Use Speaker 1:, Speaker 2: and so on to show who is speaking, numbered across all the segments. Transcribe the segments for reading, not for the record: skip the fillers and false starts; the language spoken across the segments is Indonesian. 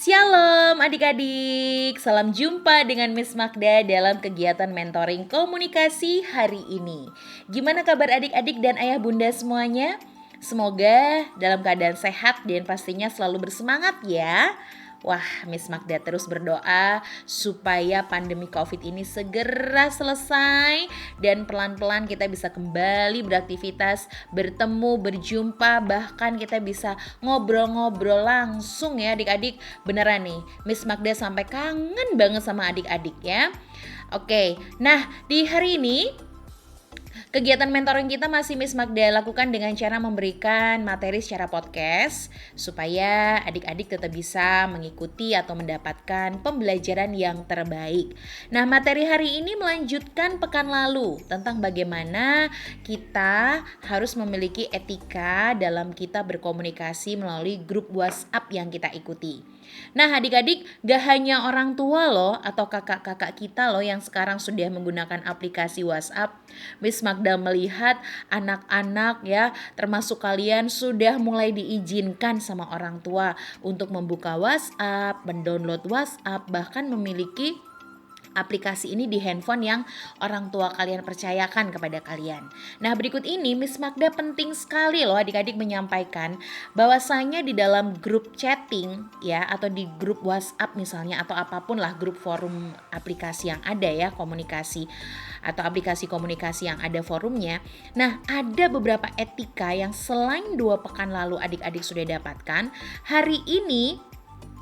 Speaker 1: Shalom adik-adik, salam jumpa dengan Miss Magda dalam kegiatan mentoring komunikasi hari ini. Gimana kabar adik-adik dan ayah bunda semuanya? Semoga dalam keadaan sehat dan pastinya selalu bersemangat ya. Wah, Miss Magda terus berdoa supaya pandemi COVID ini segera selesai dan pelan-pelan kita bisa kembali beraktivitas, bertemu, berjumpa, bahkan kita bisa ngobrol-ngobrol langsung ya adik-adik. Beneran nih, Miss Magda sampai kangen banget sama adik-adik ya. Oke, nah di hari ini kegiatan mentoring kita masih Miss Magda lakukan dengan cara memberikan materi secara podcast supaya adik-adik tetap bisa mengikuti atau mendapatkan pembelajaran yang terbaik. Nah, materi hari ini melanjutkan pekan lalu tentang bagaimana kita harus memiliki etika dalam kita berkomunikasi melalui grup WhatsApp yang kita ikuti. Nah adik-adik, gak hanya orang tua loh atau kakak-kakak kita loh yang sekarang sudah menggunakan aplikasi WhatsApp. Miss Magda melihat anak-anak ya, termasuk kalian sudah mulai diizinkan sama orang tua untuk membuka WhatsApp, mendownload WhatsApp, bahkan memiliki aplikasi ini di handphone yang orang tua kalian percayakan kepada kalian. Nah berikut ini Miss Magda penting sekali loh adik-adik menyampaikan bahwasanya di dalam grup chatting ya atau di grup WhatsApp misalnya atau apapun lah grup forum aplikasi yang ada ya komunikasi atau aplikasi komunikasi yang ada forumnya. Nah ada beberapa etika yang selain 2 pekan lalu adik-adik sudah dapatkan, hari ini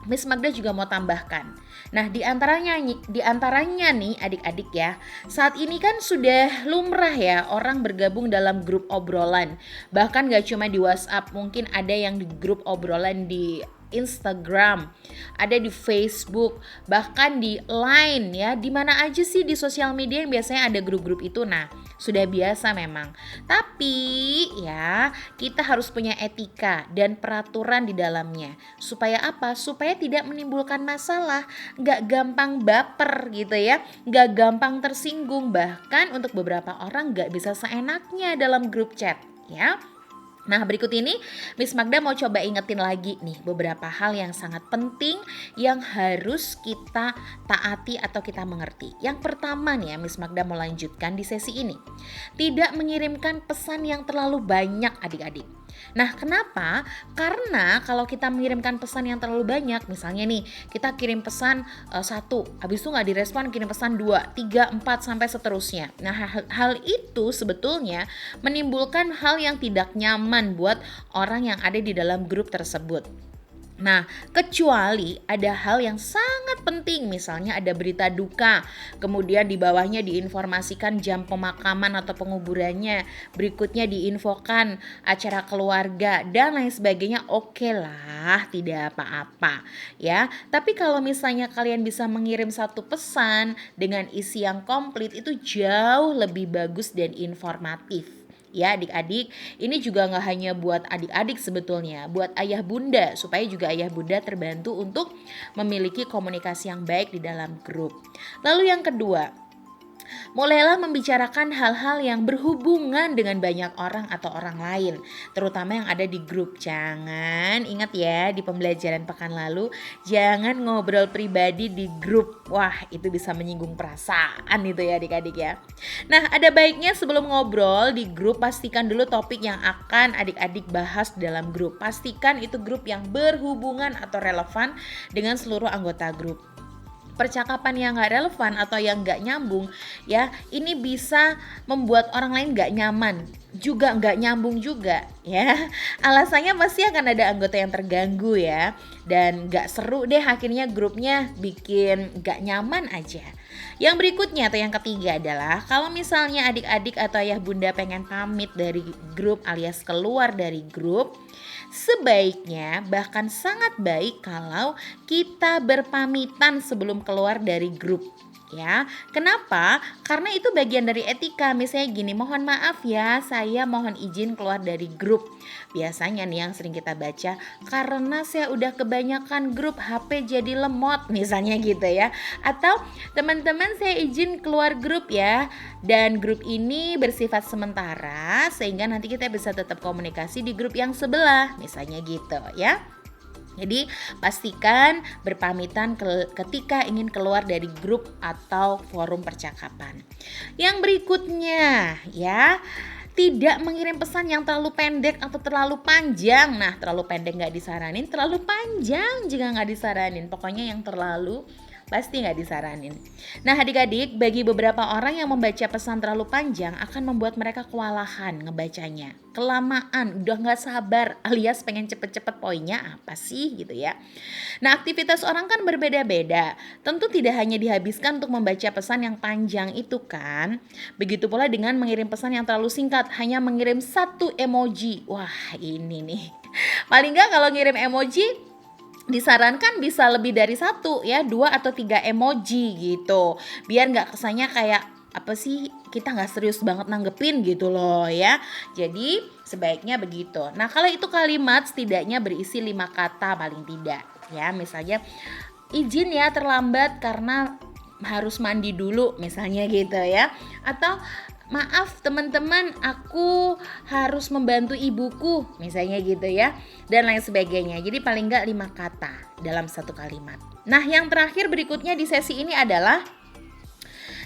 Speaker 1: Miss Magda juga mau tambahkan. Nah, di antaranya nih adik-adik ya. Saat ini kan sudah lumrah ya orang bergabung dalam grup obrolan. Bahkan gak cuma di WhatsApp, mungkin ada yang di grup obrolan di Instagram, ada di Facebook, bahkan di Line ya. Di mana aja sih di sosial media yang biasanya ada grup-grup itu. Nah, sudah biasa memang. Tapi ya, kita harus punya etika dan peraturan di dalamnya. Supaya apa? Supaya tidak menimbulkan masalah, gak gampang baper gitu ya, gak gampang tersinggung. Bahkan untuk beberapa orang gak bisa seenaknya dalam grup chat ya. Nah berikut ini Miss Magda mau coba ingetin lagi nih beberapa hal yang sangat penting yang harus kita taati atau kita mengerti. Yang pertama nih ya Miss Magda mau lanjutkan di sesi ini. Tidak mengirimkan pesan yang terlalu banyak adik-adik. Nah kenapa? Karena kalau kita mengirimkan pesan yang terlalu banyak, misalnya nih kita kirim pesan 1, habis itu gak direspon kirim pesan 2, 3, 4 sampai seterusnya. Nah hal itu sebetulnya menimbulkan hal yang tidak nyaman buat orang yang ada di dalam grup tersebut. Nah, kecuali ada hal yang sangat penting, misalnya ada berita duka, kemudian di bawahnya diinformasikan jam pemakaman atau penguburannya, berikutnya diinfokan acara keluarga dan lain sebagainya, oke lah, tidak apa-apa ya. Tapi kalau misalnya kalian bisa mengirim satu pesan dengan isi yang komplit, itu jauh lebih bagus dan informatif. Ya adik-adik, ini juga gak hanya buat adik-adik sebetulnya, buat ayah bunda, supaya juga ayah bunda terbantu untuk memiliki komunikasi yang baik di dalam grup. Lalu yang kedua, mulailah membicarakan hal-hal yang berhubungan dengan banyak orang atau orang lain, terutama yang ada di grup. Jangan, ingat ya di pembelajaran pekan lalu, jangan ngobrol pribadi di grup. Wah, itu bisa menyinggung perasaan itu ya adik-adik ya. Nah, ada baiknya sebelum ngobrol di grup, pastikan dulu topik yang akan adik-adik bahas dalam grup. Pastikan itu grup yang berhubungan atau relevan dengan seluruh anggota grup. Percakapan yang gak relevan atau yang gak nyambung ya, ini bisa membuat orang lain gak nyaman, juga gak nyambung juga ya. Alasannya pasti akan ada anggota yang terganggu ya, dan gak seru deh akhirnya grupnya, bikin gak nyaman aja. Yang berikutnya atau yang ketiga adalah kalau misalnya adik-adik atau ayah bunda pengen pamit dari grup alias keluar dari grup, sebaiknya bahkan sangat baik kalau kita berpamitan sebelum keluar dari grup ya. Kenapa? Karena itu bagian dari etika. Misalnya gini, mohon maaf ya, saya mohon izin keluar dari grup. Biasanya nih yang sering kita baca, karena saya udah kebanyakan grup, HP jadi lemot misalnya gitu ya. Atau teman-teman saya izin keluar grup ya, dan grup ini bersifat sementara sehingga nanti kita bisa tetap komunikasi di grup yang sebelah misalnya gitu ya. Jadi pastikan berpamitan ketika ingin keluar dari grup atau forum percakapan. Yang berikutnya ya, tidak mengirim pesan yang terlalu pendek atau terlalu panjang. Nah, terlalu pendek nggak disaranin, terlalu panjang juga nggak disaranin. Pokoknya yang terlalu pasti nggak disaranin. Nah, adik-adik, bagi beberapa orang yang membaca pesan terlalu panjang akan membuat mereka kewalahan ngebacanya, kelamaan, udah nggak sabar, alias pengen cepet-cepet poinnya apa sih gitu ya. Nah, aktivitas orang kan berbeda-beda, tentu tidak hanya dihabiskan untuk membaca pesan yang panjang itu kan. Begitu pula dengan mengirim pesan yang terlalu singkat, hanya mengirim satu emoji. Wah, ini nih, paling nggak kalau ngirim emoji disarankan bisa lebih dari satu ya, 2 atau 3 emoji gitu, biar nggak kesannya kayak apa sih, kita nggak serius banget nanggepin gitu loh ya. Jadi sebaiknya begitu. Nah, kalau itu kalimat setidaknya berisi 5 kata paling tidak ya. Misalnya, izin ya terlambat karena harus mandi dulu misalnya gitu ya. Atau maaf teman-teman, aku harus membantu ibuku misalnya gitu ya, dan lain sebagainya. Jadi paling nggak 5 kata dalam satu kalimat. Nah, yang terakhir berikutnya di sesi ini adalah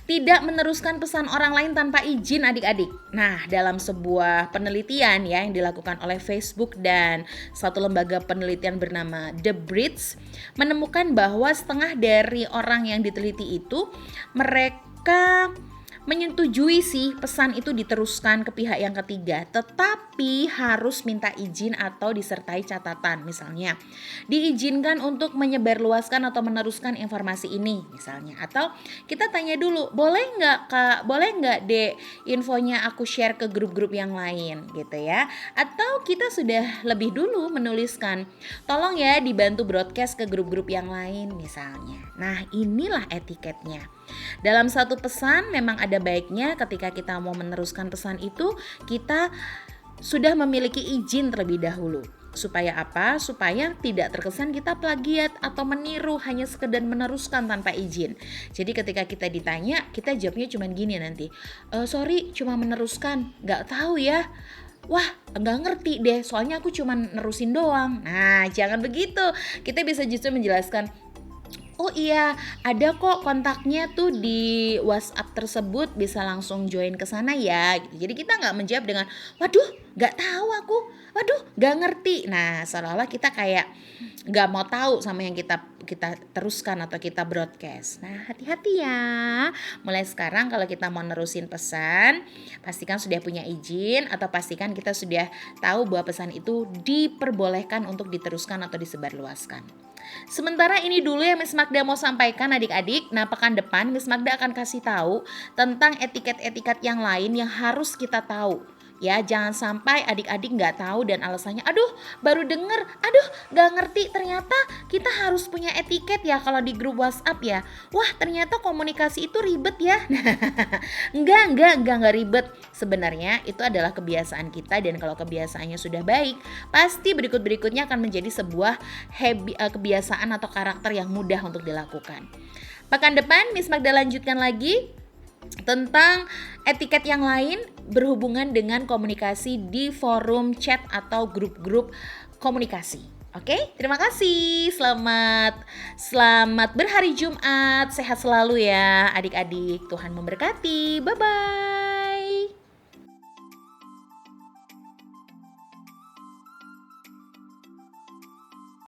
Speaker 1: tidak meneruskan pesan orang lain tanpa izin adik-adik. Nah, dalam sebuah penelitian ya yang dilakukan oleh Facebook dan satu lembaga penelitian bernama The Bridge menemukan bahwa setengah dari orang yang diteliti itu mereka menyetujui sih pesan itu diteruskan ke pihak yang ketiga, tetapi harus minta izin atau disertai catatan. Misalnya, diizinkan untuk menyebarluaskan atau meneruskan informasi ini misalnya. Atau kita tanya dulu, boleh nggak Kak, boleh nggak Dek infonya aku share ke grup-grup yang lain gitu ya. Atau kita sudah lebih dulu menuliskan, tolong ya dibantu broadcast ke grup-grup yang lain misalnya. Nah, inilah etiketnya. Dalam satu pesan memang ada baiknya ketika kita mau meneruskan pesan itu kita sudah memiliki izin terlebih dahulu. Supaya apa? Supaya tidak terkesan kita plagiat atau meniru hanya sekedar meneruskan tanpa izin. Jadi ketika kita ditanya, kita jawabnya cuma gini nanti, sorry cuma meneruskan, gak tahu ya. Wah, nggak ngerti deh, soalnya aku cuma nerusin doang. Nah, jangan begitu. Kita bisa justru menjelaskan, oh iya, ada kok kontaknya tuh di WhatsApp tersebut, bisa langsung join ke sana ya. Gitu. Jadi kita nggak menjawab dengan, waduh, nggak tahu aku, waduh, nggak ngerti. Nah, seolah-olah kita kayak nggak mau tahu sama yang kita teruskan atau kita broadcast. Nah, hati-hati ya. Mulai sekarang kalau kita mau nerusin pesan, pastikan sudah punya izin atau pastikan kita sudah tahu bahwa pesan itu diperbolehkan untuk diteruskan atau disebarluaskan. Sementara ini dulu yang Miss Magda mau sampaikan adik-adik. Nah, pekan depan Miss Magda akan kasih tahu tentang etiket-etiket yang lain yang harus kita tahu. Ya, jangan sampai adik-adik nggak tahu dan alasannya, aduh baru denger, aduh nggak ngerti, ternyata kita harus punya etiket ya kalau di grup WhatsApp ya. Wah, ternyata komunikasi itu ribet ya. Enggak ribet. Sebenarnya itu adalah kebiasaan kita dan kalau kebiasaannya sudah baik, pasti berikut-berikutnya akan menjadi sebuah kebiasaan atau karakter yang mudah untuk dilakukan. Pekan depan Miss Magda lanjutkan lagi tentang etiket yang lain berhubungan dengan komunikasi di forum chat atau grup-grup komunikasi. Oke, terima kasih. Selamat berhari Jumat. Sehat selalu ya adik-adik. Tuhan memberkati. Bye-bye.